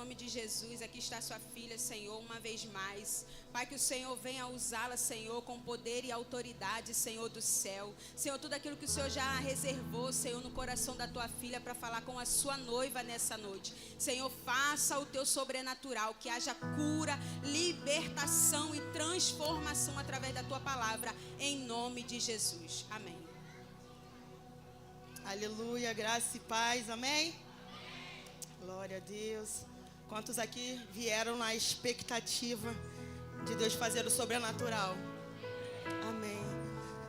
nome de Jesus, aqui está sua filha, Senhor, uma vez mais. Pai, que o Senhor venha usá-la, Senhor, com poder e autoridade, Senhor do céu. Senhor, tudo aquilo que o Senhor já reservou, Senhor, no coração da tua filha para falar com a sua noiva nessa noite. Senhor, faça o teu sobrenatural, que haja cura, libertação e transformação através da tua palavra, em nome de Jesus. Amém. Aleluia, graça e paz, amém? Glória a Deus. Quantos aqui vieram na expectativa de Deus fazer o sobrenatural? Amém.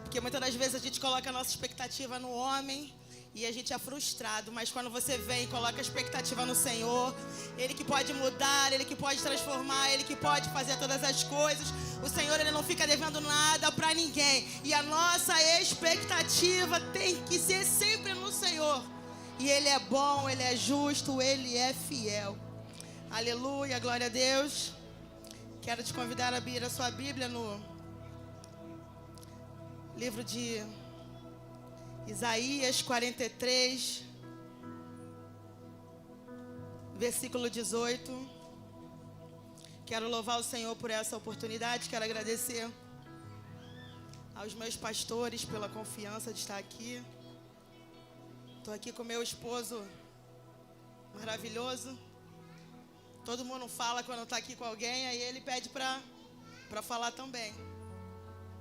Porque muitas das vezes a gente coloca a nossa expectativa no homem e a gente é frustrado. Mas quando você vem e coloca a expectativa no Senhor, Ele que pode mudar, Ele que pode transformar, Ele que pode fazer todas as coisas. O Senhor, Ele não fica devendo nada para ninguém. E a nossa expectativa tem que ser sempre no Senhor. E Ele é bom, Ele é justo, Ele é fiel. Aleluia, glória a Deus. Quero te convidar a abrir a sua Bíblia no livro de Isaías 43, versículo 18. Quero louvar o Senhor por essa oportunidade. Quero agradecer aos meus pastores pela confiança de estar aqui. Estou aqui com meu esposo maravilhoso. Todo mundo fala quando está aqui com alguém, aí ele pede para falar também.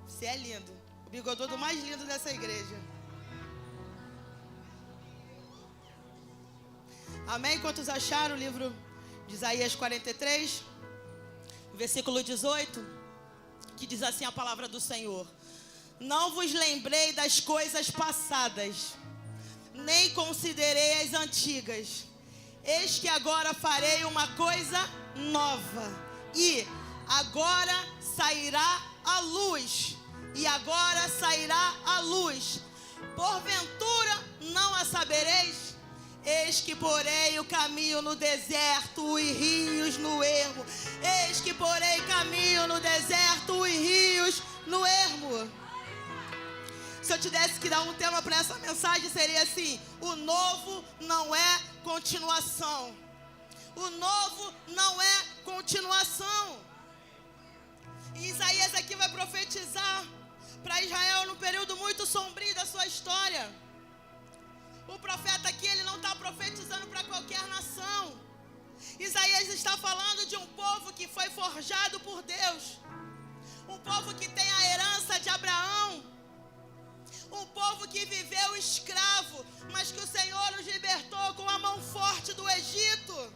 Você é lindo. O bigodudo mais lindo dessa igreja. Amém? Quantos acharam o livro de Isaías 43, versículo 18, que diz assim a palavra do Senhor: não vos lembrei das coisas passadas, nem considerei as antigas. Eis que agora farei uma coisa nova, e agora sairá a luz, e agora sairá a luz. Porventura não a sabereis? Eis que porei o caminho no deserto e rios no ermo. Eis que porei caminho no deserto e rios no ermo. Se eu tivesse que dar um tema para essa mensagem, seria assim: o novo não é continuação. O novo não é continuação. E Isaías aqui vai profetizar para Israel num período muito sombrio da sua história. O profeta aqui, ele não está profetizando para qualquer nação. Isaías está falando de um povo que foi forjado por Deus. Um povo que tem a herança de Abraão. Um povo que viveu escravo, mas que o Senhor os libertou com a mão forte do Egito.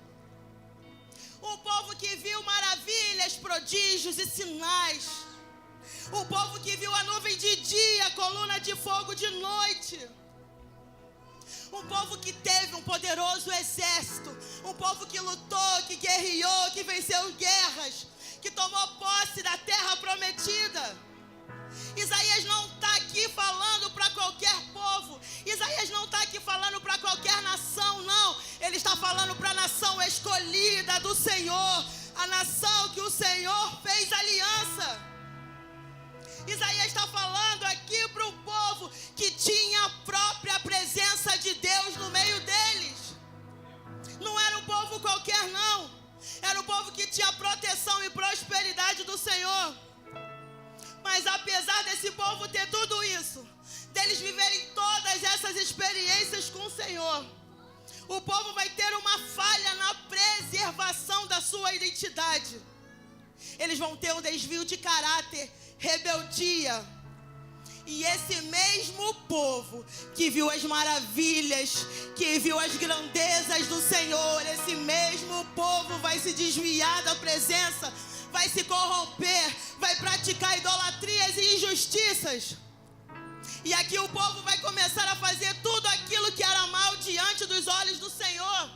Um povo que viu maravilhas, prodígios e sinais. Um povo que viu a nuvem de dia, a coluna de fogo de noite. Um povo que teve um poderoso exército. Um povo que lutou, que guerreou, que venceu guerras, que tomou posse da terra prometida. Isaías não está aqui falando para qualquer povo. Isaías não está aqui falando para qualquer nação, não. Ele está falando para a nação escolhida do Senhor. A nação que o Senhor fez aliança. Isaías está falando aqui para um povo que tinha a própria presença de Deus no meio deles. Não era um povo qualquer, não. Era um povo que tinha proteção e prosperidade do Senhor. Mas apesar desse povo ter tudo isso, deles viverem todas essas experiências com o Senhor, o povo vai ter uma falha na preservação da sua identidade. Eles vão ter um desvio de caráter, rebeldia. E esse mesmo povo que viu as maravilhas, que viu as grandezas do Senhor, esse mesmo povo vai se desviar da presença, vai se corromper, vai praticar idolatrias e injustiças. E aqui o povo vai começar a fazer tudo aquilo que era mal diante dos olhos do Senhor.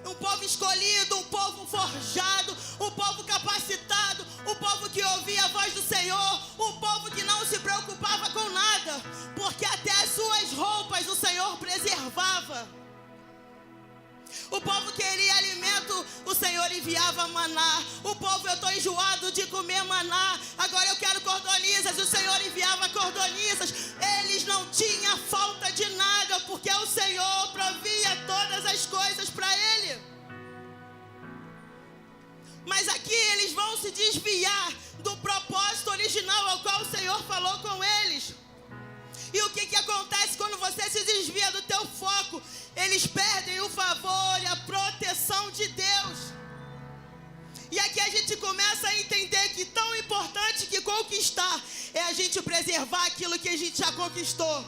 Um povo escolhido, um povo forjado, um povo capacitado, um povo que ouvia a voz do Senhor, um povo que não se preocupava com nada, porque até as suas roupas o Senhor preservava. O povo queria alimento, o Senhor enviava maná. O povo, eu estou enjoado de comer maná, agora eu quero cordonizas, o Senhor enviava cordonizas. Eles não tinham falta de nada, porque o Senhor provia todas as coisas para ele. se desviar do propósito original ao qual o Senhor falou com eles. E o que acontece quando você se desvia do teu foco? Eles perdem o favor e a proteção de Deus. E aqui a gente começa a entender que tão importante que conquistar é a gente preservar aquilo que a gente já conquistou.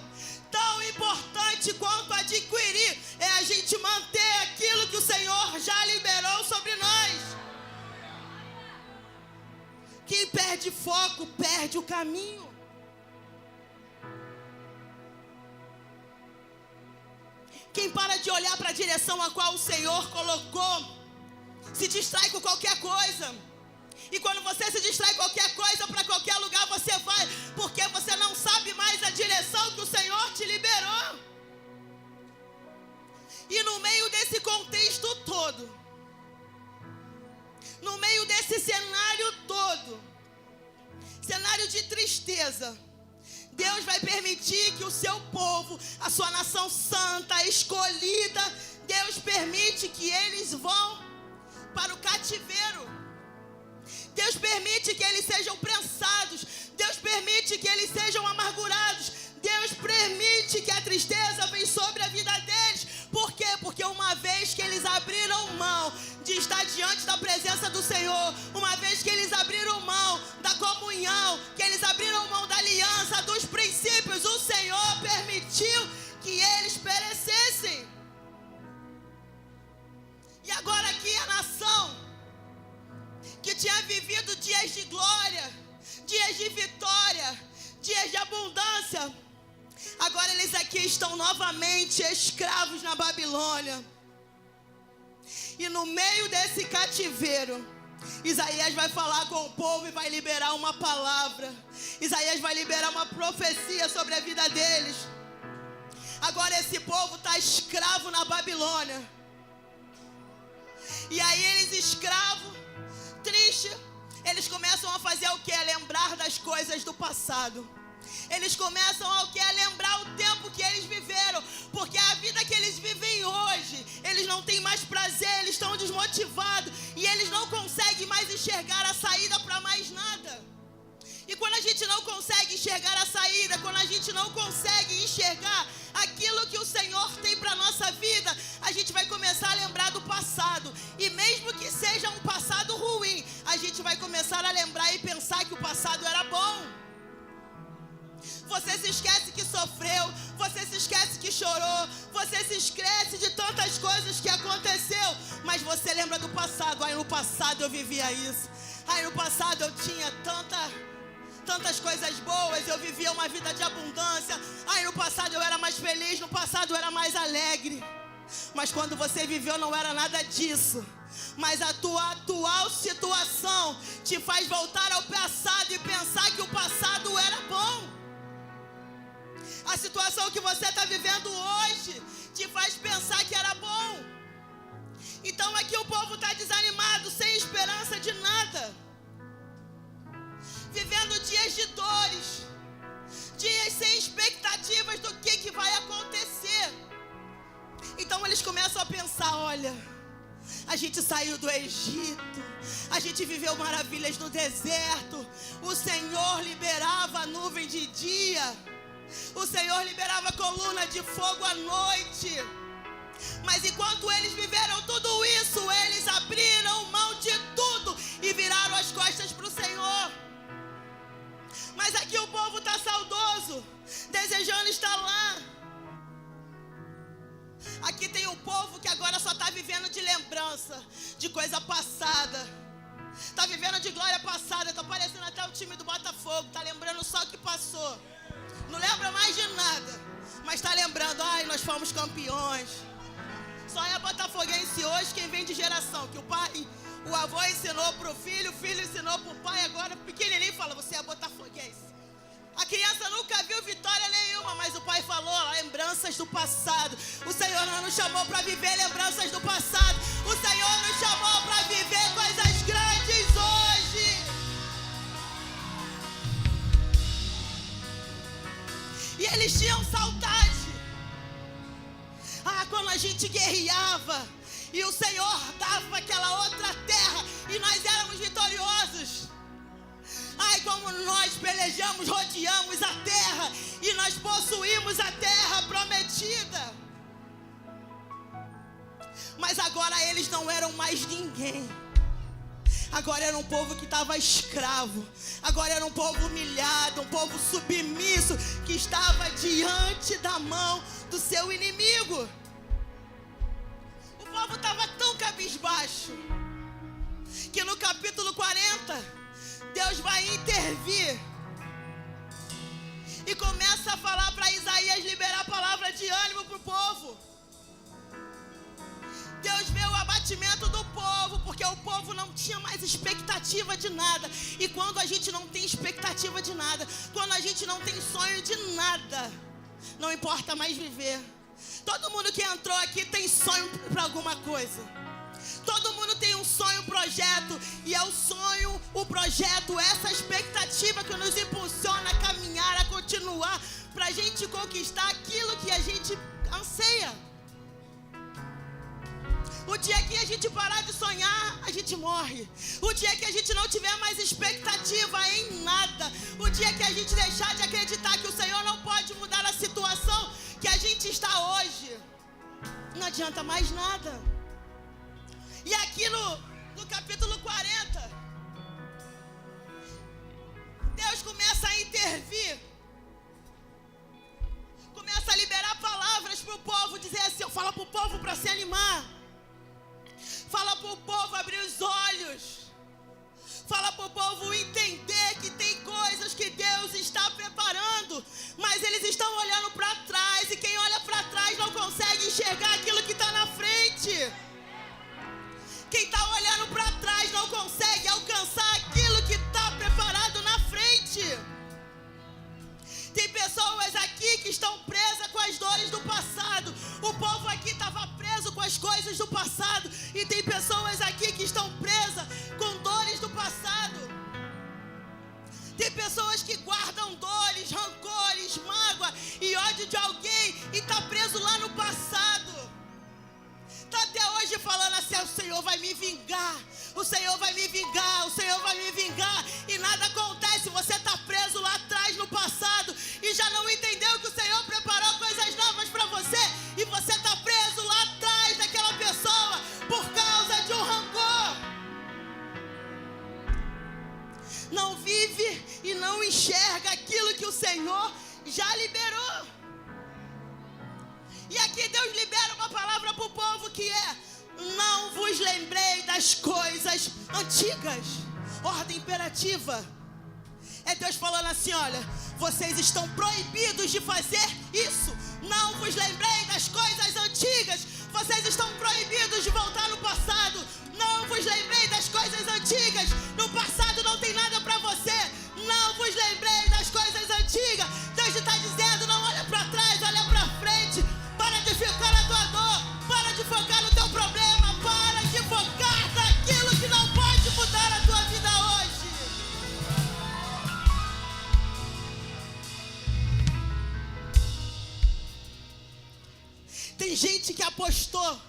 Tão importante quanto adquirir é a gente manter aquilo que o Senhor já liberou sobre nós. Quem perde foco, perde o caminho. Quem para de olhar para a direção a qual o Senhor colocou, se distrai com qualquer coisa. E quando você se distrai com qualquer coisa, para qualquer lugar você vai, porque você não sabe mais a direção que o Senhor te liberou. E no meio desse contexto todo, no meio desse cenário todo, cenário de tristeza, Deus vai permitir que o seu povo, a sua nação santa, escolhida, Deus permite que eles vão para o cativeiro. Deus permite que eles sejam prensados. Deus permite que eles sejam amargurados. Deus permite que a tristeza venha sobre a vida deles. Por quê? Porque uma vez que eles abriram mão de estar diante da presença do Senhor, uma vez que eles abriram mão da comunhão, que eles abriram mão da aliança, dos princípios, o Senhor permitiu que eles perecessem. E agora aqui a nação que tinha vivido dias de glória, dias de vitória, dias de abundância, agora eles aqui estão novamente escravos na Babilônia. E no meio desse cativeiro, Isaías vai falar com o povo e vai liberar uma palavra. Isaías vai liberar uma profecia sobre a vida deles. Agora esse povo está escravo na Babilônia. E aí eles escravos, tristes, eles começam a fazer o que? A lembrar das coisas do passado. Eles começam a lembrar o tempo que eles viveram, porque a vida que eles vivem hoje, eles não têm mais prazer, eles estão desmotivados e eles não conseguem mais enxergar a saída para mais nada. E quando a gente não consegue enxergar a saída, quando a gente não consegue enxergar aquilo que o Senhor tem para a nossa vida, a gente vai começar a lembrar do passado. E mesmo que seja um passado ruim, a gente vai começar a lembrar e pensar que o passado era bom. Você se esquece que sofreu, você se esquece que chorou, você se esquece de tantas coisas que aconteceu, mas você lembra do passado. Aí no passado eu vivia isso, aí no passado eu tinha tantas coisas boas, eu vivia uma vida de abundância, aí no passado eu era mais feliz, no passado eu era mais alegre. Mas quando você viveu não era nada disso. Mas a tua atual situação te faz voltar ao passado e pensar que o passado era bom. A situação que você está vivendo hoje te faz pensar que era bom. Então aqui o povo está desanimado, sem esperança de nada, vivendo dias de dores, dias sem expectativas do que vai acontecer. Então eles começam a pensar: olha, a gente saiu do Egito, a gente viveu maravilhas no deserto, o Senhor liberava a nuvem de dia, o Senhor liberava a coluna de fogo à noite. Mas enquanto eles viveram tudo isso, eles abriram mão de tudo e viraram as costas para o Senhor. Mas aqui o povo está saudoso, desejando estar lá. Aqui tem um povo que agora só está vivendo de lembrança, de coisa passada. Está vivendo de glória passada. Está parecendo até o time do Botafogo. Está lembrando só o que passou. Não lembra mais de nada, mas está lembrando: ai, nós fomos campeões. Só é botafoguense hoje quem vem de geração, que o avô ensinou para o filho ensinou para o pai, agora o pequenininho fala: você é botafoguense. A criança nunca viu vitória nenhuma, mas o pai falou: lembranças do passado. O Senhor não nos chamou para viver lembranças do passado. O Senhor nos chamou para viver coisas grandes hoje. E eles tinham saudade. Quando a gente guerreava e o Senhor dava aquela outra terra e nós éramos vitoriosos. pelejamos, rodeamos a terra e nós possuímos a terra prometida. Mas agora eles não eram mais ninguém. Agora era um povo que estava escravo. Agora era um povo humilhado, um povo submisso, que estava diante da mão do seu inimigo. O povo estava tão cabisbaixo que no capítulo 40, Deus vai intervir e começa a falar para Isaías liberar a palavra de ânimo para o povo. Deus vê o abatimento do povo, porque o povo não tinha mais expectativa de nada. E quando a gente não tem expectativa de nada, quando a gente não tem sonho de nada, não importa mais viver. Todo mundo que entrou aqui tem sonho para alguma coisa. Todo mundo tem um sonho, um projeto. E é o sonho, o projeto, essa expectativa que nos impulsiona a caminhar, a continuar, para a gente conquistar aquilo que a gente anseia. O dia que a gente parar de sonhar, a gente morre. O dia que a gente não tiver mais expectativa em nada, o dia que a gente deixar de acreditar que o Senhor não pode mudar a situação que a gente está hoje, não adianta mais nada. E aqui no capítulo 40, Deus começa a intervir, começa a liberar palavras para o povo, dizer assim, fala para o povo para se animar. Fala para o povo abrir os olhos. Fala para o povo entender que tem coisas que Deus está preparando, mas eles estão olhando para trás, e quem olha para trás não consegue enxergar aquilo que está na frente. Quem está olhando para trás não consegue alcançar aquilo que está preparado na frente. Tem pessoas aqui que estão presas com as dores do passado. O povo aqui estava preso com as coisas do passado. E tem pessoas aqui que estão presas com dores do passado. Tem pessoas que guardam dores, rancores, mágoa e ódio de alguém e está preso lá no passado. Está até hoje falando assim, o Senhor vai me vingar. O Senhor vai me vingar, o Senhor vai me vingar. E nada acontece, você está preso lá atrás no passado e já não entendeu que o Senhor preparou coisas novas para você. E você está preso lá atrás daquela pessoa por causa de um rancor. Não vive e não enxerga aquilo que o Senhor já liberou. E aqui Deus libera uma palavra para o povo que é: não vos lembrei das coisas antigas. Ordem imperativa. É Deus falando assim, olha, vocês estão proibidos de fazer isso. Não vos lembrei das coisas antigas. Vocês estão proibidos de voltar no passado. Não vos lembrei das coisas antigas. No passado não tem nada para você. Não vos lembrei das coisas antigas. Deus está dizendo, não olha para trás, olha para frente. Para de ficar na tua dor. Para de focar no teu problema. Para de focar naquilo que não pode mudar a tua vida hoje. Tem gente que apostou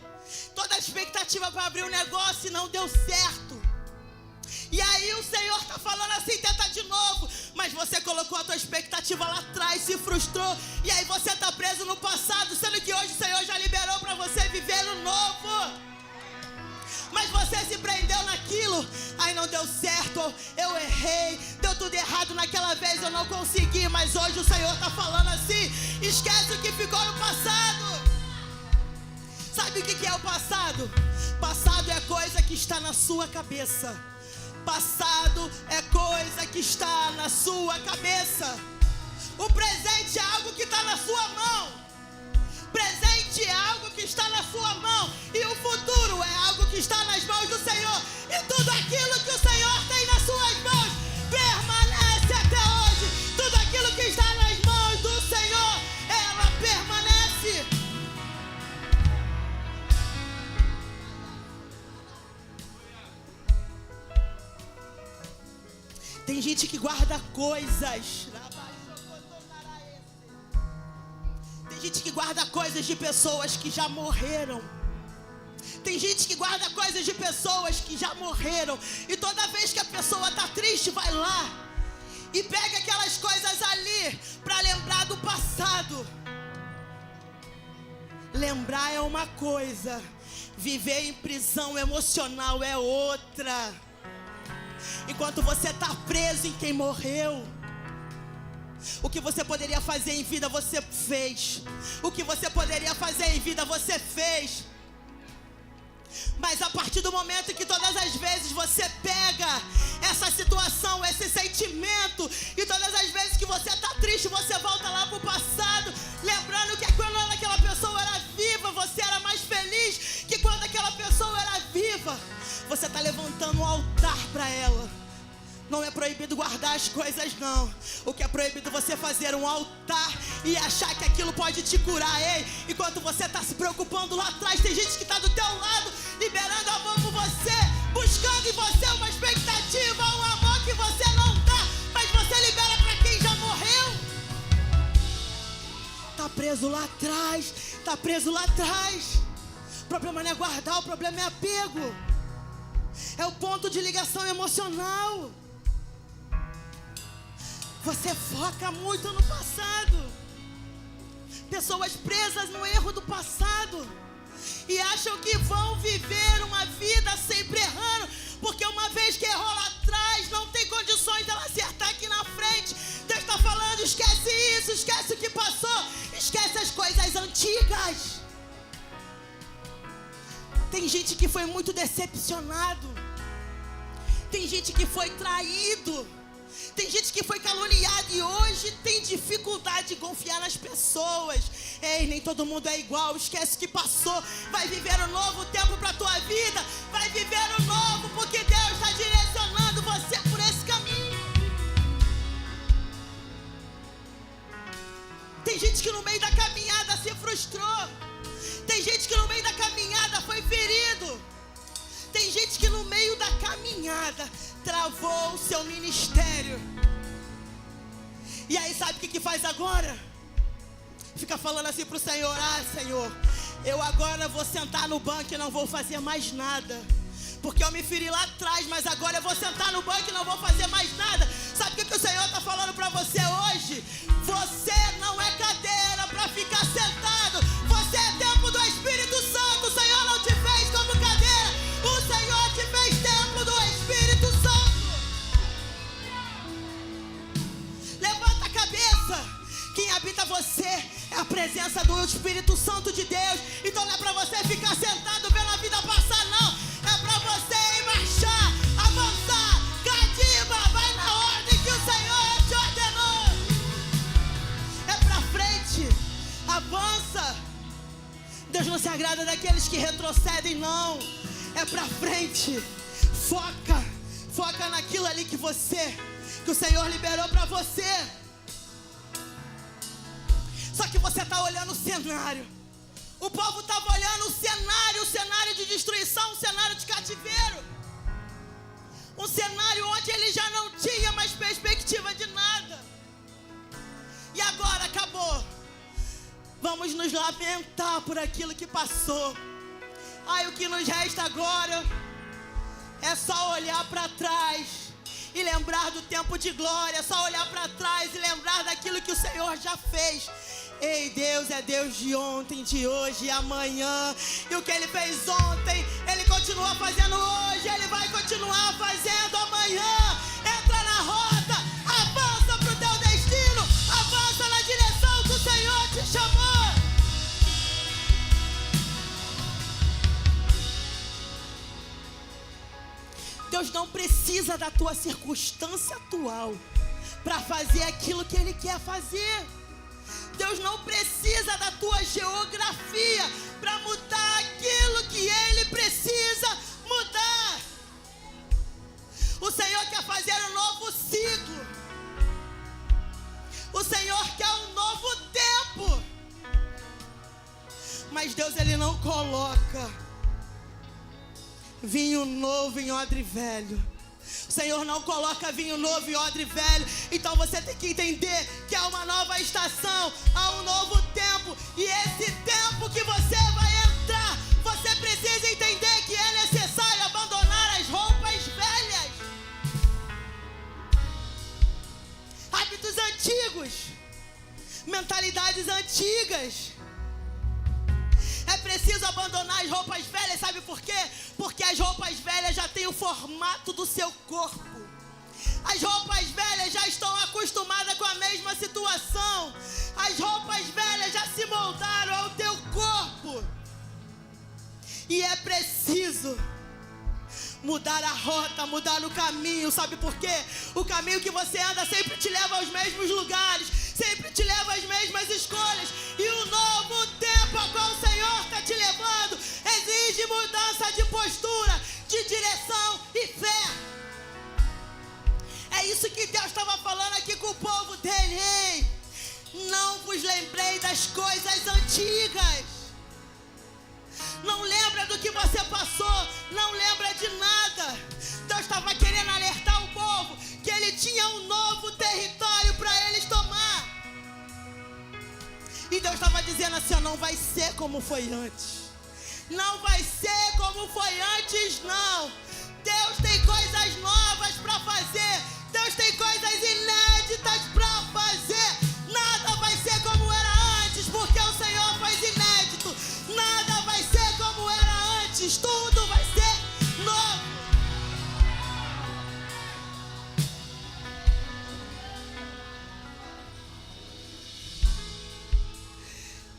toda a expectativa para abrir um negócio e não deu certo. E aí o Senhor está falando assim, tenta de novo. Mas você colocou a tua expectativa lá atrás, se frustrou. E aí você está preso no passado, sendo que hoje o Senhor já liberou para você viver no novo. Mas você se prendeu naquilo. Aí não deu certo, eu errei. Deu tudo errado naquela vez, eu não consegui. Mas hoje o Senhor está falando assim, esquece o que ficou no passado. Sabe o que é o passado? Passado é coisa que está na sua cabeça. Passado é coisa que está na sua cabeça. O presente é algo que está na sua mão. Presente é algo que está na sua mão. E o futuro é algo que está nas mãos do Senhor. E tudo aquilo que o Senhor tem nas suas mãos permanece até hoje. Tudo aquilo que está nas mãos do Senhor, ela permanece. Tem gente que guarda coisas. Tem gente que guarda coisas de pessoas que já morreram. Tem gente que guarda coisas de pessoas que já morreram. E toda vez que a pessoa está triste, vai lá e pegue aquelas coisas ali para lembrar do passado. Lembrar é uma coisa, viver em prisão emocional é outra. Enquanto você está preso em quem morreu, o que você poderia fazer em vida você fez. O que você poderia fazer em vida você fez. Mas a partir do momento que todas as vezes você pega essa situação, esse sentimento, e todas as vezes que você está triste, você volta lá para o passado, lembrando que quando aquela pessoa era viva, você era mais feliz que quando aquela pessoa era viva. Você está levantando um altar para ela. Não é proibido guardar as coisas, não. O que é proibido é você fazer um altar e achar que aquilo pode te curar. Ei, enquanto você está se preocupando lá atrás, tem gente que está do teu lado, liberando amor por você, buscando em você uma expectativa, um amor que você não dá, mas você libera para quem já morreu. Está preso lá atrás, está preso lá atrás. O problema não é guardar, o problema é apego. É o ponto de ligação emocional. Você foca muito no passado. Pessoas presas no erro do passado e acham que vão viver uma vida sempre errando, porque uma vez que errou lá atrás, não tem condições dela acertar aqui na frente. Deus está falando, esquece isso, esquece o que passou, esquece as coisas antigas. Tem gente que foi muito decepcionado. Tem gente que foi traído. Tem gente que foi caluniado e hoje tem dificuldade de confiar nas pessoas. Ei, nem todo mundo é igual. Esquece o que passou. Vai viver um novo tempo para a tua vida. Vai viver um novo, porque Deus está direcionando você por esse caminho. Tem gente que no meio da caminhada se frustrou. Tem gente que no meio da caminhada foi ferido. Tem gente que no meio da caminhada travou o seu ministério. E aí sabe o que faz agora? Fica falando assim pro Senhor: ah, Senhor, eu agora vou sentar no banco e não vou fazer mais nada, porque eu me feri lá atrás, mas agora eu vou sentar no banco e não vou fazer mais nada. Sabe o que o Senhor está falando para você hoje? Você não é cadeira para ficar sentado. Você é templo do Espírito Santo. O Senhor não te fez como cadeira. O Senhor te fez templo do Espírito Santo. Levanta a cabeça. Quem habita você é a presença do Espírito Santo de Deus. Então não é para você ficar sentado vendo a vida passar, não. É para você ir marchar, avançar, cativa, vai na ordem que o Senhor te ordenou. É para frente, avança. Deus não se agrada daqueles que retrocedem, não. É para frente. Foca naquilo ali que o Senhor liberou para você. Só que você está olhando o cenário. O povo estava olhando o cenário de destruição, um cenário de cativeiro. Um cenário onde ele já não tinha mais perspectiva de nada. E agora acabou. Vamos nos lamentar por aquilo que passou. Ai, o que nos resta agora é só olhar para trás e lembrar do tempo de glória. É só olhar para trás e lembrar daquilo que o Senhor já fez. Ei, Deus é Deus de ontem, de hoje e amanhã. E o que Ele fez ontem, Ele continua fazendo hoje. Ele vai continuar fazendo amanhã. Entra na rota, avança para o teu destino, avança na direção que o Senhor te chamou. Deus não precisa da tua circunstância atual para fazer aquilo que Ele quer fazer. Deus não precisa da tua geografia para mudar aquilo que Ele precisa mudar. O Senhor quer fazer um novo ciclo. O Senhor quer um novo tempo. Mas Deus, Ele não coloca vinho novo em odre velho. O Senhor não coloca vinho novo em odre velho. Então você tem que entender que há uma nova estação, há um novo tempo. E esse tempo que você vai entrar, você precisa entender que é necessário abandonar as roupas velhas. antigas. É preciso abandonar as roupas velhas, sabe por quê? Porque as roupas velhas já têm o formato do seu corpo. As roupas velhas já estão acostumadas com a mesma situação. As roupas velhas já se moldaram ao teu corpo. E é preciso mudar a rota, mudar o caminho, sabe por quê? O caminho que você anda sempre te leva aos mesmos lugares, sempre te leva às mesmas escolhas. E o novo tempo ao qual o Senhor está te levando exige mudança de postura, de direção e fé. É isso que Deus estava falando aqui com o povo dele. Ei, não vos lembrei das coisas antigas. Não lembra do que você passou, não lembra de nada. Deus estava querendo alertar o povo que ele tinha um novo território para eles tomar. E Deus estava dizendo assim, não vai ser como foi antes. Não vai ser como foi antes, não. Deus tem coisas novas para fazer. Deus tem coisas inéditas para fazer. Nada vai ser como era antes, porque o Senhor faz inédito. Nada vai ser como era antes, tudo vai ser novo.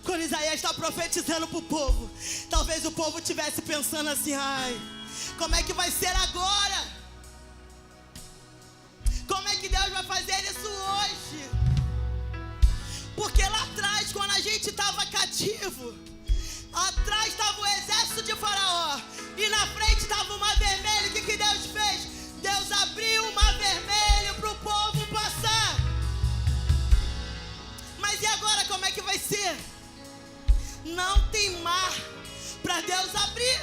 Quando Isaías está profetizando para o povo, talvez o povo estivesse pensando assim, ai, como é que vai ser agora? Como é que Deus vai fazer isso hoje? Porque lá atrás, quando a gente estava cativo, atrás estava o exército de Faraó e na frente estava o mar vermelho. O que Deus fez? Deus abriu o mar vermelho para o povo passar. Mas e agora como é que vai ser? Não tem mar para Deus abrir.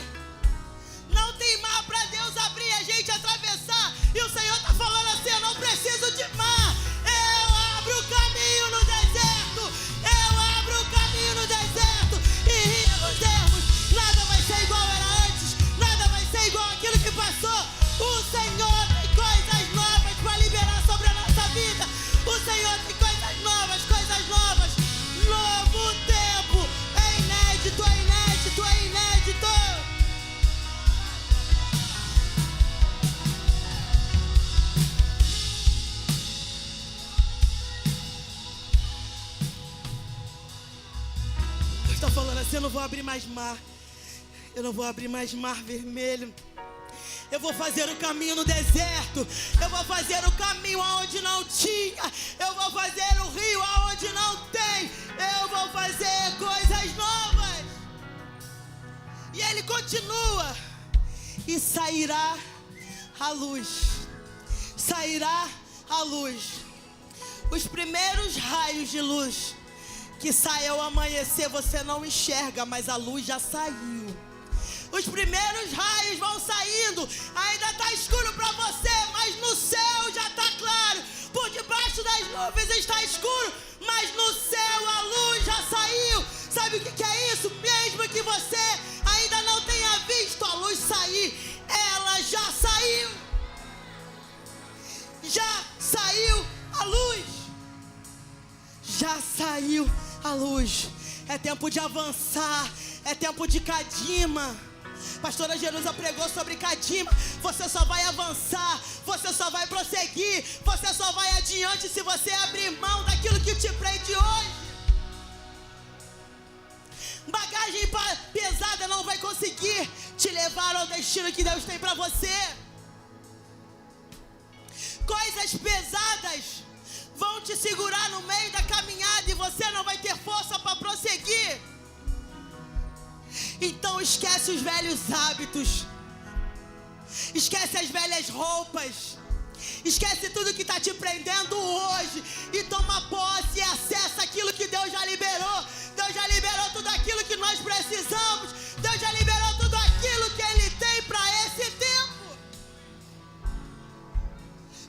Não tem mar para Deus abrir e a gente atravessar. E o Senhor está falando assim, eu não preciso de mar. Eu abro o caminho no deserto. Eu abro o caminho no deserto. E rio nos ermos. Nada vai ser igual era antes. Nada vai ser igual aquilo que passou. O Senhor tem coisas novas para liberar sobre a nossa vida. O Senhor tem coisas novas, coisas novas. Novo tempo. É inédito, é inédito, é inédito. Está falando assim, eu não vou abrir mais mar. Eu não vou abrir mais mar vermelho. Eu vou fazer o caminho no deserto. Eu vou fazer o caminho aonde não tinha. Eu vou fazer o rio aonde não tem. Eu vou fazer coisas novas. E ele continua. E sairá a luz. Sairá a luz. Os primeiros raios de luz que sai ao amanhecer, você não enxerga, mas a luz já saiu. Os primeiros raios vão saindo. Ainda está escuro para você, mas no céu já está claro. Por debaixo das nuvens está escuro, mas no céu a luz já saiu. Sabe o que é isso? Mesmo que você ainda não tenha visto a luz sair, ela já saiu. Já saiu a luz. Já saiu a luz. É tempo de avançar. É tempo de cadima. Pastora Jerusa pregou sobre cadima. Você só vai avançar, você só vai prosseguir, você só vai adiante se você abrir mão daquilo que te prende hoje. Bagagem pesada não vai conseguir te levar ao destino que Deus tem para você. Coisas pesadas vão te segurar no meio da caminhada e você não vai ter força para prosseguir. Então esquece os velhos hábitos. Esquece as velhas roupas. Esquece tudo que está te prendendo hoje. E toma posse e acessa aquilo que Deus já liberou. Deus já liberou tudo aquilo que nós precisamos. Deus já liberou tudo aquilo que Ele tem para esse tempo.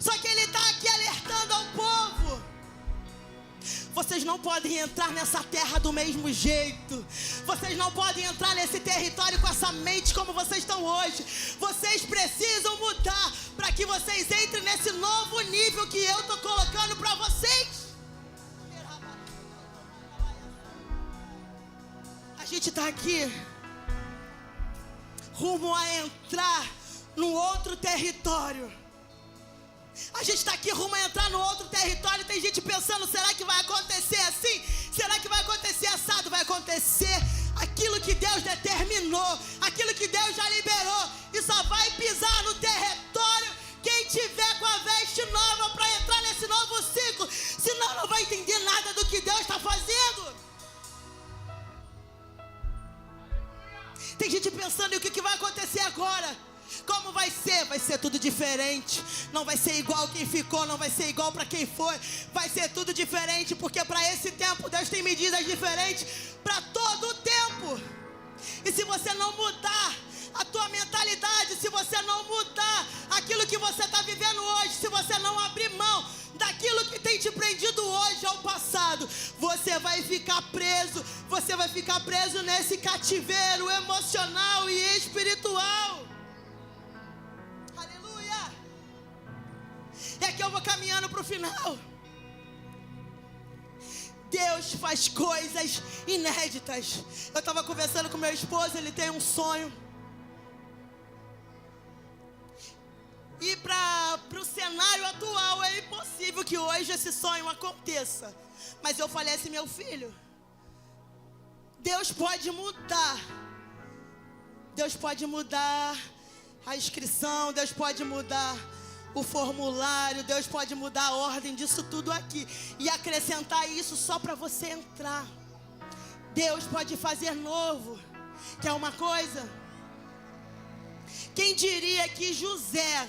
Só que Ele está aqui alertando ao povo. Vocês não podem entrar nessa terra do mesmo jeito. Vocês não podem entrar nesse território com essa mente como vocês estão hoje. Vocês precisam mudar para que vocês entrem nesse novo nível que eu estou colocando para vocês. está aqui rumo a entrar no outro território. A gente está aqui rumo a entrar no outro território. Tem gente pensando, será que vai acontecer assim? Será que vai acontecer assado? Vai acontecer aquilo que Deus determinou, aquilo que Deus já liberou. E só vai pisar no território quem tiver com a veste nova para entrar nesse novo ciclo. Senão não vai entender nada do que Deus está fazendo. Tem gente pensando, e o que vai acontecer agora? Como vai ser? Vai ser tudo diferente. Não vai ser igual quem ficou, não vai ser igual para quem foi. Vai ser tudo diferente, porque para esse tempo Deus tem medidas diferentes para todo o tempo. E se você não mudar a tua mentalidade, se você não mudar aquilo que você está vivendo hoje, se você não abrir mão daquilo que tem te prendido hoje ao passado, você vai ficar preso. Você vai ficar preso nesse cativeiro emocional e espiritual. Aleluia! E aqui eu vou caminhando para o final. Deus faz coisas inéditas. Eu estava conversando com meu esposo, ele tem um sonho. E para o cenário atual é impossível que hoje esse sonho aconteça. Mas eu falei assim, meu filho, Deus pode mudar. Deus pode mudar a inscrição, Deus pode mudar o formulário, Deus pode mudar a ordem disso tudo aqui e acrescentar isso só para você entrar. Deus pode fazer novo. Quer uma coisa? Quem diria que José,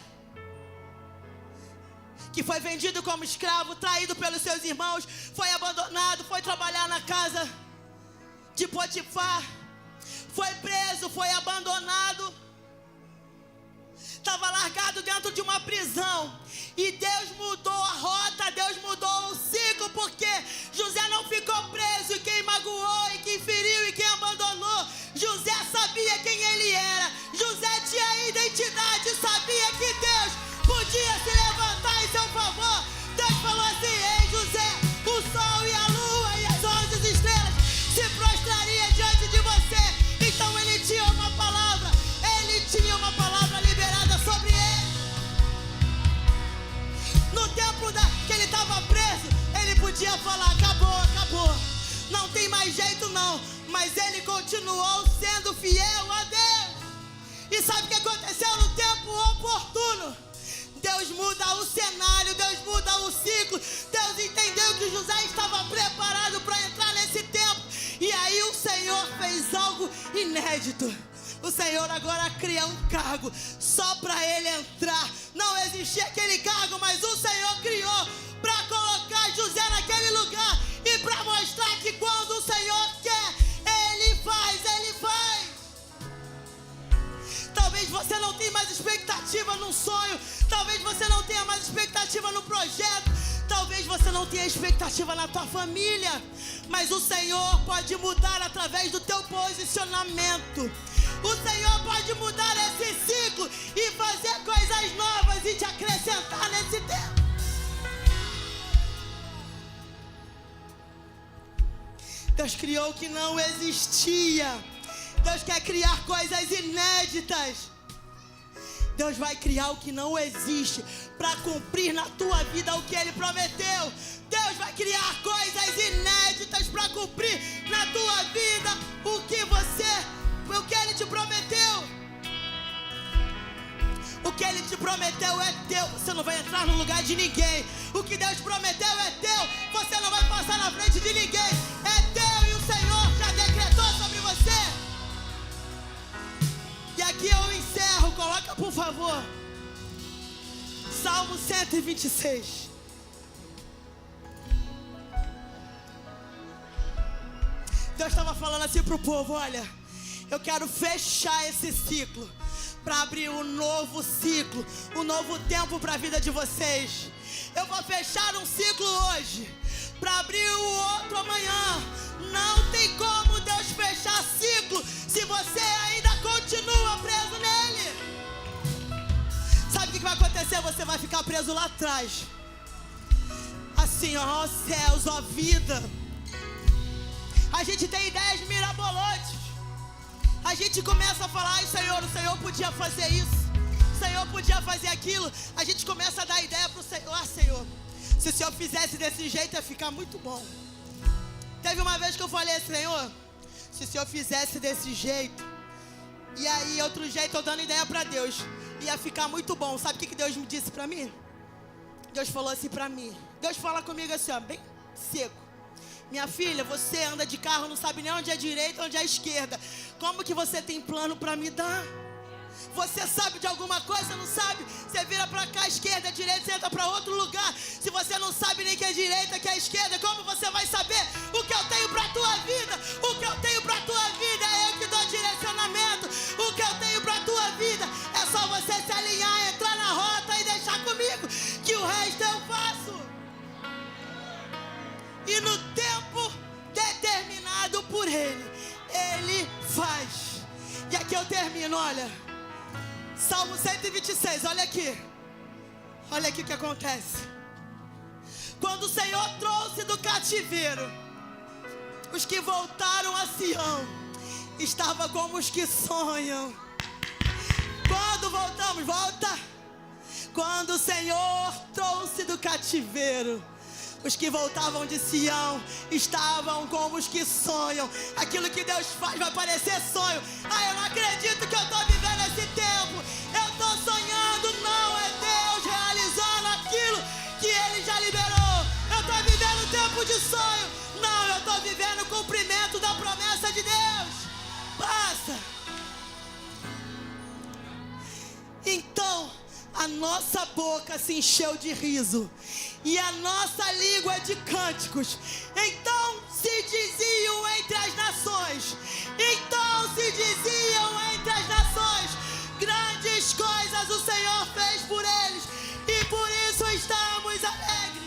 que foi vendido como escravo, traído pelos seus irmãos, foi abandonado, foi trabalhar na casa de Potifar, foi preso, foi abandonado, estava largado dentro de uma prisão, e Deus mudou a rota, Deus mudou o ciclo, porque José não ficou preso, e quem magoou, e quem feriu, e quem abandonou, José sabia quem ele era, José tinha identidade, sabia que Deus podia se levantar em seu favor. Deus falou assim, ei José, o sol e a lua e as 11 estrelas se prostraria diante de você. Então ele tinha uma palavra liberada sobre ele. No tempo que ele estava preso, ele podia falar, acabou, não tem mais jeito não. Mas ele continuou sendo fiel a Deus. E sabe o que aconteceu no tempo oportuno? Deus muda o cenário, Deus muda o ciclo. Deus entendeu que José estava preparado para entrar nesse tempo. E aí o Senhor fez algo inédito. O Senhor agora cria um cargo só para ele entrar. Não existia aquele cargo, mas o Senhor criou para colocar José naquele lugar e para mostrar que quando o Senhor quer, Ele faz. Talvez você não tenha mais expectativa num sonho. Talvez você não tenha mais expectativa no projeto. Talvez você não tenha expectativa na tua família. Mas o Senhor pode mudar através do teu posicionamento. O Senhor pode mudar esse ciclo e fazer coisas novas e te acrescentar nesse tempo. Deus criou o que não existia. Deus quer criar coisas inéditas. Deus vai criar o que não existe para cumprir na tua vida o que Ele prometeu. Deus vai criar coisas inéditas para cumprir na tua vida o que Ele te prometeu. O que Ele te prometeu é teu. Você não vai entrar no lugar de ninguém. O que Deus prometeu é teu. Você não vai passar na frente de ninguém. É teu e o Senhor já decretou sobre você. E aqui eu encerro. Coloca por favor Salmo 126. Deus estava falando assim para o povo, olha, eu quero fechar esse ciclo para abrir um novo ciclo, um novo tempo para a vida de vocês. Eu vou fechar um ciclo hoje para abrir o outro amanhã. Não tem como Deus fechar ciclo se você ainda continua preso nele. Sabe o que vai acontecer? Você vai ficar preso lá atrás. Assim, ó céus, ó vida. A gente tem ideias mirabolantes. a gente começa a falar, ai Senhor, o Senhor podia fazer isso, o Senhor podia fazer aquilo. A gente começa a dar ideia para o Senhor, ah Senhor, se o Senhor fizesse desse jeito ia ficar muito bom. Teve uma vez que eu falei, Senhor, se o Senhor fizesse desse jeito, e aí outro jeito eu dando ideia para Deus, ia ficar muito bom. Sabe o que Deus me disse para mim? Deus falou assim para mim, Deus fala comigo assim, ó, bem seco. Minha filha, você anda de carro, não sabe nem onde é a direita, onde é a esquerda. Como que você tem plano para me dar? Você sabe de alguma coisa, não sabe? Você vira para cá, esquerda, direita, você entra para outro lugar. Se você não sabe nem que é direita, que é esquerda, como você vai saber o que eu tenho para a tua vida? O que eu tenho para a tua vida é eu que dou direcionamento. O que eu tenho para a tua vida é só você se alinhar, entrar na rota e deixar comigo, que o resto eu faço. E no tempo determinado por Ele, Ele faz. E aqui eu termino, olha. Salmo 126, olha aqui. Olha aqui o que acontece. Quando o Senhor trouxe do cativeiro os que voltaram a Sião, estava como os que sonham. Quando voltamos, volta. Quando o Senhor trouxe do cativeiro os que voltavam de Sião, estavam como os que sonham. Aquilo que Deus faz vai parecer sonho. Ah, eu não acredito que eu estou vivendo esse tempo. Eu estou sonhando. Não, é Deus realizando aquilo que Ele já liberou. Eu estou vivendo um tempo de sonho. Não, eu estou vivendo o cumprimento da promessa de Deus. Passa. Então a nossa boca se encheu de riso e a nossa língua de cânticos. Então se diziam entre as nações, grandes coisas o Senhor fez por eles, e por isso estamos alegres.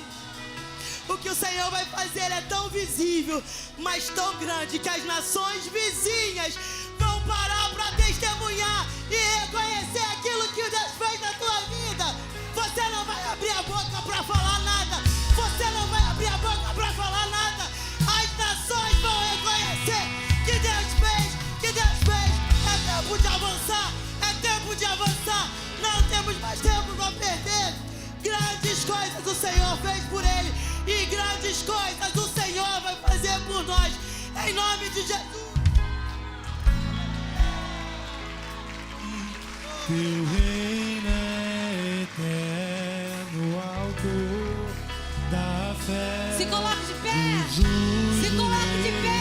O que o Senhor vai fazer é tão visível, mas tão grande, que as nações vizinhas vão parar para testemunhar e reconhecer aquilo que Deus fez na tua vida. Você não vai abrir a boca para falar nada. Você não vai abrir a boca para falar nada. As nações vão reconhecer que Deus fez, que Deus fez. É tempo de avançar, é tempo de avançar. Não temos mais tempo para perder. Grandes coisas o Senhor fez por ele, e grandes coisas o Senhor vai fazer por nós, em nome de Jesus. Teu reino é eterno, autor da fé. Se coloque de pé. Jesus.